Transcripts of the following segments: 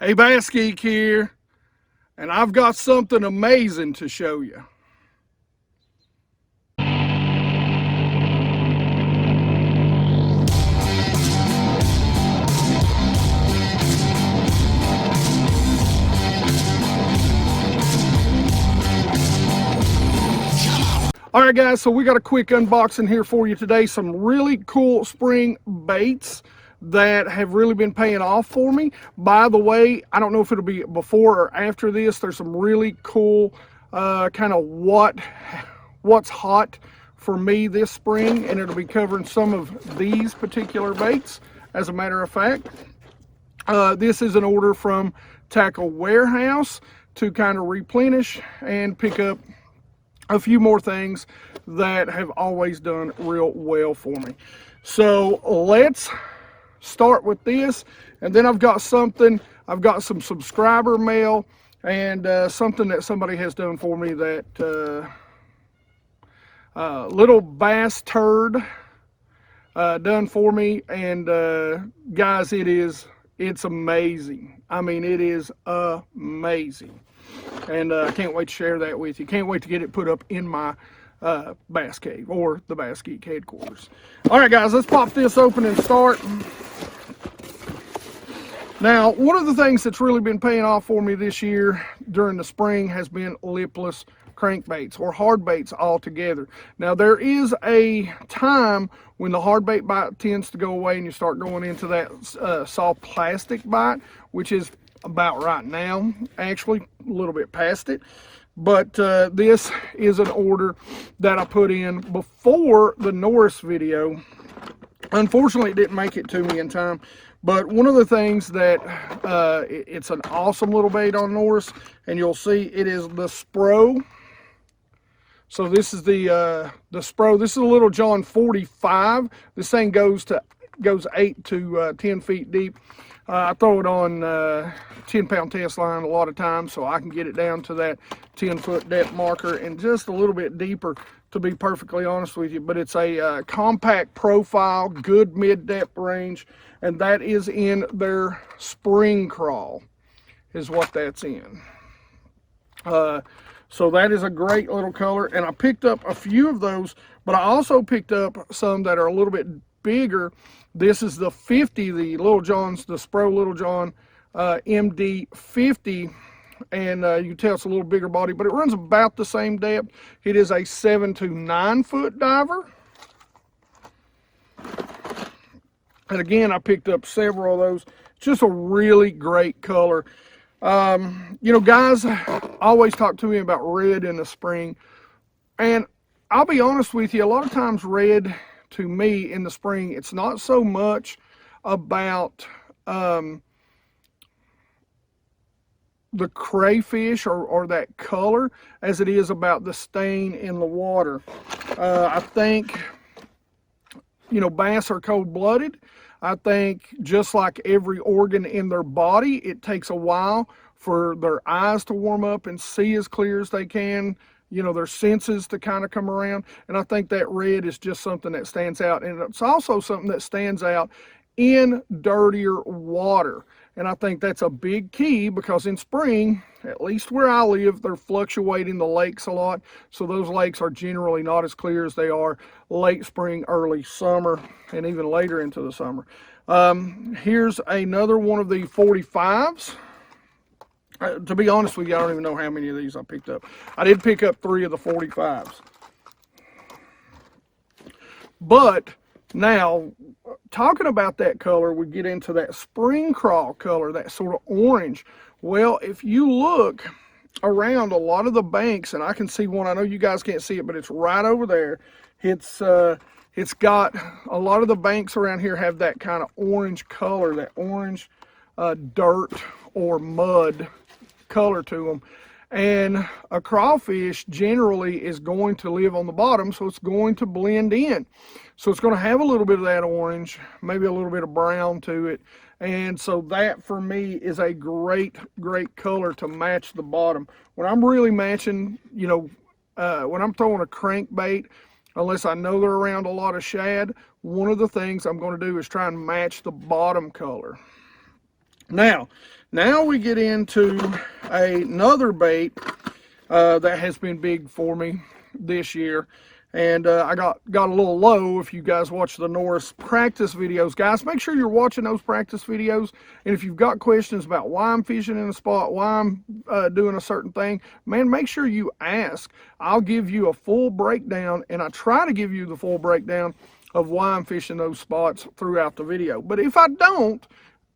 Hey, BassGeek here, and I've got something amazing to show you. All right, guys, so we got a quick unboxing here for you today. Some really cool spring baits that have really been paying off for me. By the way, I don't know if it'll be before or after this. There's some really cool kind of what's hot for me this spring, and it'll be covering some of these particular baits. As a matter of fact, this is an order from Tackle Warehouse to kind of replenish and pick up a few more things that have always done real well for me. So let's start with this, and then I've got some subscriber mail and something that somebody has done for me, that little bass turd done for me. And guys, it's amazing. I mean, it is amazing, and I can't wait to share that with you. Can't wait to get it put up in my bass cave or the BassGeek headquarters. All right, guys, let's pop this open and start. Now, one of the things that's really been paying off for me this year during the spring has been lipless crankbaits, or hard baits altogether. Now, there is a time when the hard bait bite tends to go away and you start going into that soft plastic bite, which is about right now, actually a little bit past it. But this is an order that I put in before the Norris video. Unfortunately, it didn't make it to me in time. But one of the things that it's an awesome little bait on Norris, and you'll see it is the SPro. So this is the SPro. This is a Little John 45. This thing goes 8 to 10 feet deep. I throw it on 10-pound test line a lot of times, so I can get it down to that 10-foot depth marker and just a little bit deeper, to be perfectly honest with you. But it's a compact profile, good mid-depth range, and that is in their spring crawl, is what that's in. So that is a great little color, and I picked up a few of those, but I also picked up some that are a little bit bigger. This is the 50, the Little John's, the SPro Little John MD 50, and you can tell it's a little bigger body, but it runs about the same depth. It is a 7 to 9 foot diver. And again, I picked up several of those. It's just a really great color. You know, guys always talk to me about red in the spring, and I'll be honest with you, a lot of times red, to me, in the spring, it's not so much about the crayfish or that color as it is about the stain in the water. I think, you know, bass are cold-blooded. I think just like every organ in their body, it takes a while for their eyes to warm up and see as clear as they can, you know, their senses to kind of come around. And I think that red is just something that stands out. And it's also something that stands out in dirtier water. And I think that's a big key, because in spring, at least where I live, they're fluctuating the lakes a lot. So those lakes are generally not as clear as they are late spring, early summer, and even later into the summer. Here's another one of the 45s. To be honest with you, I don't even know how many of these I picked up. I did pick up 3 of the 45s. But now, talking about that color, we get into that spring crawl color, that sort of orange. Well, if you look around a lot of the banks, and I can see one, I know you guys can't see it, but it's right over there. It's got, a lot of the banks around here have that kind of orange color, that orange dirt or mud color to them. And a crawfish generally is going to live on the bottom, so it's going to blend in. So it's going to have a little bit of that orange, maybe a little bit of brown to it. And so that, for me, is a great color to match the bottom. When I'm really matching, you know, when I'm throwing a crankbait, unless I know they're around a lot of shad, one of the things I'm going to do is try and match the bottom color. Now we get into another bait that has been big for me this year. And I got a little low. If you guys watch the Norris practice videos, guys, make sure you're watching those practice videos. And if you've got questions about why I'm fishing in a spot, why I'm doing a certain thing, man, make sure you ask. I'll give you a full breakdown, and I try to give you the full breakdown of why I'm fishing those spots throughout the video. But if I don't,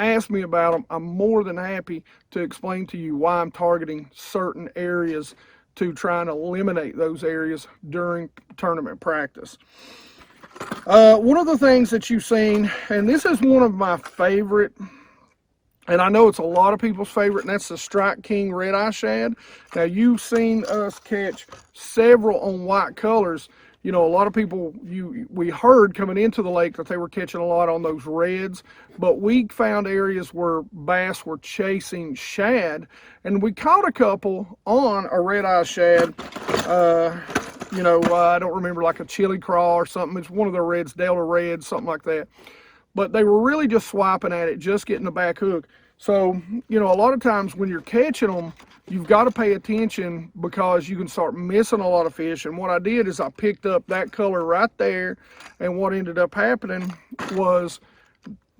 ask me about them. I'm more than happy to explain to you why I'm targeting certain areas to try and eliminate those areas during tournament practice. One of the things that you've seen, and this is one of my favorite, and I know it's a lot of people's favorite, and that's the Strike King Red Eye Shad. Now, you've seen us catch several on white colors. You know, a lot of people, we heard coming into the lake that they were catching a lot on those reds, but we found areas where bass were chasing shad, and we caught a couple on a red eye shad. I don't remember, like a chili craw or something. It's one of the reds, Delta Reds, something like that. But they were really just swiping at it, just getting the back hook. So, you know, a lot of times when you're catching them, you've got to pay attention, because you can start missing a lot of fish. And what I did is I picked up that color right there, and what ended up happening was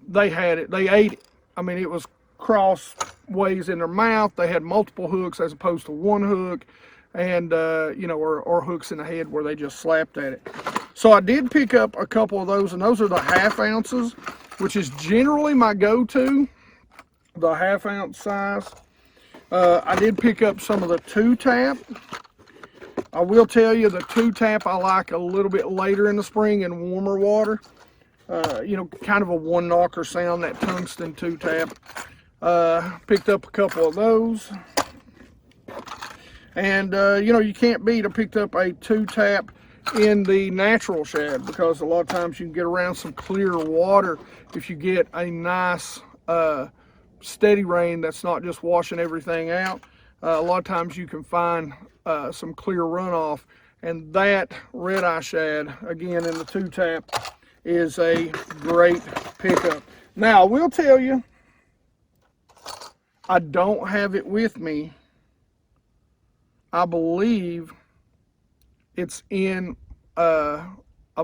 they had it, they ate it. I mean, it was crossways in their mouth. They had multiple hooks as opposed to one hook, and or hooks in the head where they just slapped at it. So I did pick up a couple of those, and those are the 1/2 ounces, which is generally my go-to, the 1/2 ounce size. I did pick up some of the 2-tap. I will tell you, the 2-tap I like a little bit later in the spring in warmer water. Kind of a one-knocker sound, that tungsten 2-tap. Picked up a couple of those. And, you can't beat, I picked up a 2-tap in the natural shad, because a lot of times you can get around some clear water if you get a nice steady rain that's not just washing everything out. A lot of times you can find some clear runoff, and that red eye shad, again in the 2-tap, is a great pickup. Now, I will tell you, I don't have it with me. I believe it's in a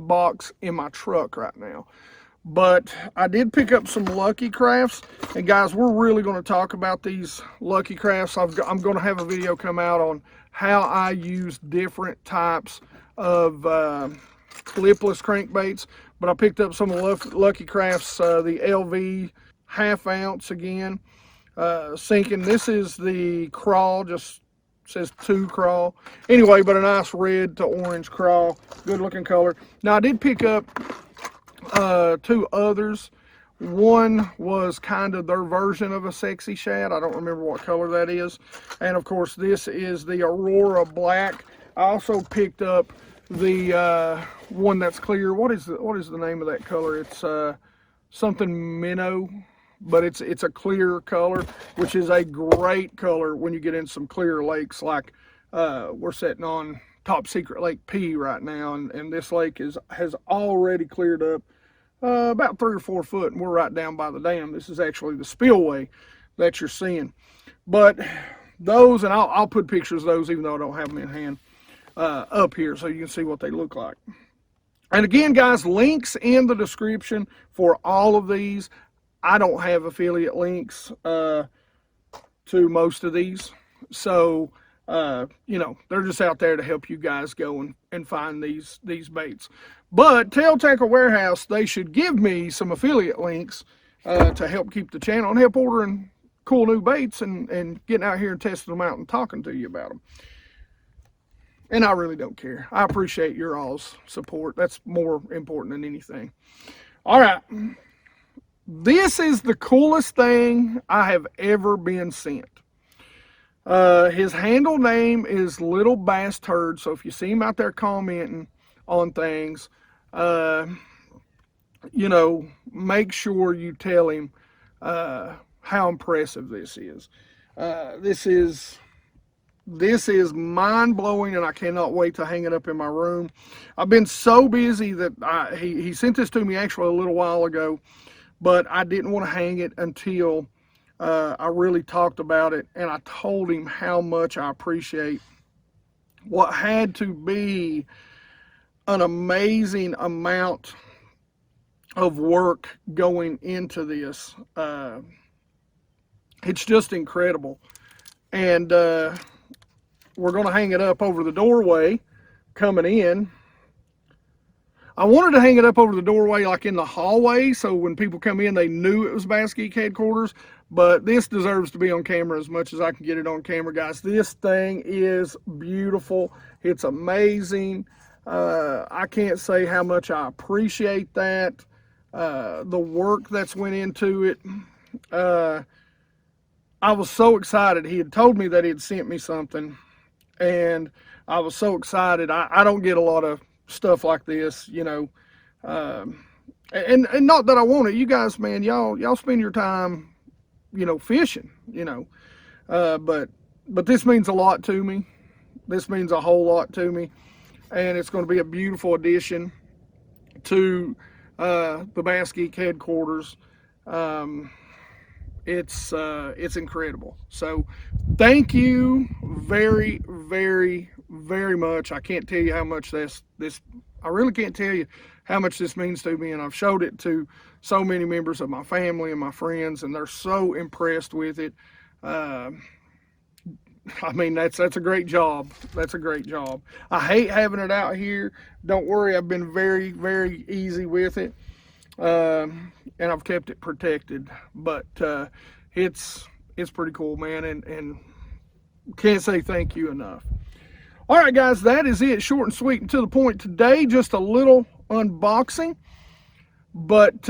box in my truck right now. But I did pick up some Lucky Crafts, and guys, we're really going to talk about these Lucky Crafts. I'm going to have a video come out on how I use different types of lipless crankbaits. But I picked up some of Lucky Crafts, the LV 1/2 ounce again, sinking. This is the crawl, just says 2 crawl. Anyway, but a nice red to orange crawl, good looking color. Now, I did pick up 2 others. One was kind of their version of a sexy shad. I don't remember what color that is. And of course, this is the Aurora Black. I also picked up the one that's clear. What is the name of that color? It's something minnow, but it's a clear color, which is a great color when you get in some clear lakes, like we're sitting on Top Secret Lake P right now, and this lake has already cleared up about 3 or 4 foot, and we're right down by the dam. This is actually the spillway that you're seeing. But those, and I'll put pictures of those, even though I don't have them in hand, up here so you can see what they look like. And again, guys, links in the description for all of these. I don't have affiliate links to most of these, so they're just out there to help you guys go and find these baits. But Tail Tackle Warehouse, they should give me some affiliate links to help keep the channel and help ordering cool new baits and getting out here and testing them out and talking to you about them. And I really don't care. I appreciate your all's support. That's more important than anything. All right. This is the coolest thing I have ever been sent. His handle name is Little Bass Turd, so if you see him out there commenting on things, make sure you tell him how impressive this is. This is mind-blowing, and I cannot wait to hang it up in my room. I've been so busy that he sent this to me actually a little while ago, but I didn't want to hang it until I really talked about it, and I told him how much I appreciate what had to be an amazing amount of work going into this. It's just incredible. And we're going to hang it up over the doorway coming in. I wanted to hang it up over the doorway like in the hallway, so when people come in they knew it was BassGeek headquarters, but this deserves to be on camera as much as I can get it on camera, guys. This thing is beautiful. It's amazing. I can't say how much I appreciate that, the work that's went into it. I was so excited. He had told me that he had sent me something, and I was so excited. I don't get a lot of stuff like this, you know, and not that I want it. You guys, man, y'all spend your time, you know, fishing, you know, but this means a lot to me. This means a whole lot to me, and it's going to be a beautiful addition to the BassGeek headquarters. It's incredible. So thank you very, very, very much. I can't tell you how much I really can't tell you how much this means to me, and I've showed it to so many members of my family and my friends, and they're so impressed with it. I mean, that's a great job. That's a great job. I hate having it out here. Don't worry, I've been very, very easy with it. And I've kept it protected, but it's pretty cool, man, and can't say thank you enough. All right, guys, that is it. Short and sweet and to the point today. Just a little unboxing, but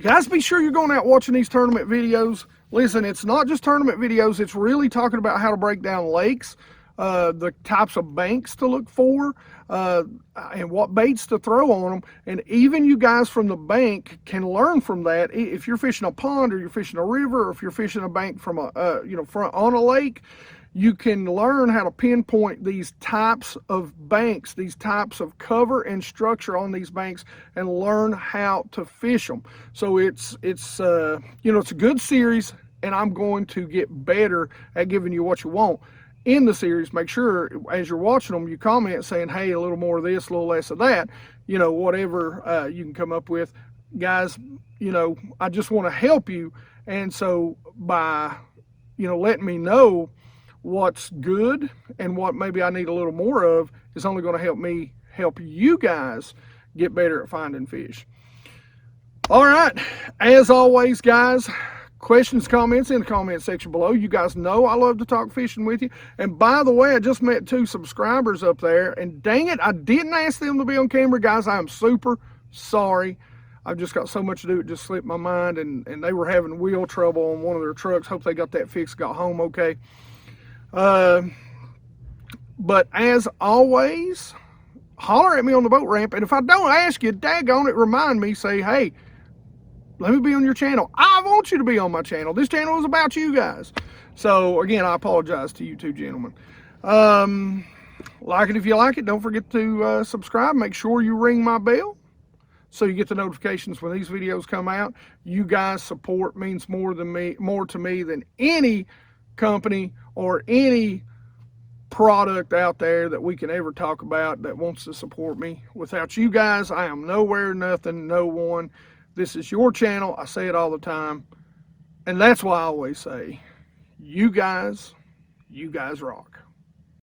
guys, be sure you're going out watching these tournament videos. Listen, it's not just tournament videos. It's really talking about how to break down lakes, the types of banks to look for, and what baits to throw on them. And even you guys from the bank can learn from that. If you're fishing a pond, or you're fishing a river, or if you're fishing a bank from a front on a lake, you can learn how to pinpoint these types of banks, these types of cover and structure on these banks, and learn how to fish them. So it's a good series, and I'm going to get better at giving you what you want in the series. Make sure as you're watching them, you comment saying, hey, a little more of this, a little less of that, you know, whatever you can come up with. Guys, you know, I just want to help you. And so by, you know, letting me know what's good and what maybe I need a little more of is only going to help me help you guys get better at finding fish. All right, as always, guys, questions, comments in the comment section below. You guys know I love to talk fishing with you. And by the way, I just met 2 subscribers up there, and dang it, I didn't ask them to be on camera. Guys, I am super sorry. I've just got so much to do, it just slipped my mind, and they were having wheel trouble on one of their trucks. Hope they got that fixed, got home okay. But as always, holler at me on the boat ramp, and if I don't ask you, daggone it, remind me, say, hey, let me be on your channel. I want you to be on my channel. This channel is about you guys. So again, I apologize to you 2 gentlemen. Like it if you like it. Don't forget to subscribe. Make sure you ring my bell so you get the notifications when these videos come out. You guys' support means more to me than any company or any product out there that we can ever talk about that wants to support me. Without you guys, I am nowhere, nothing, no one. This is your channel. I say it all the time, and that's why I always say, you guys rock.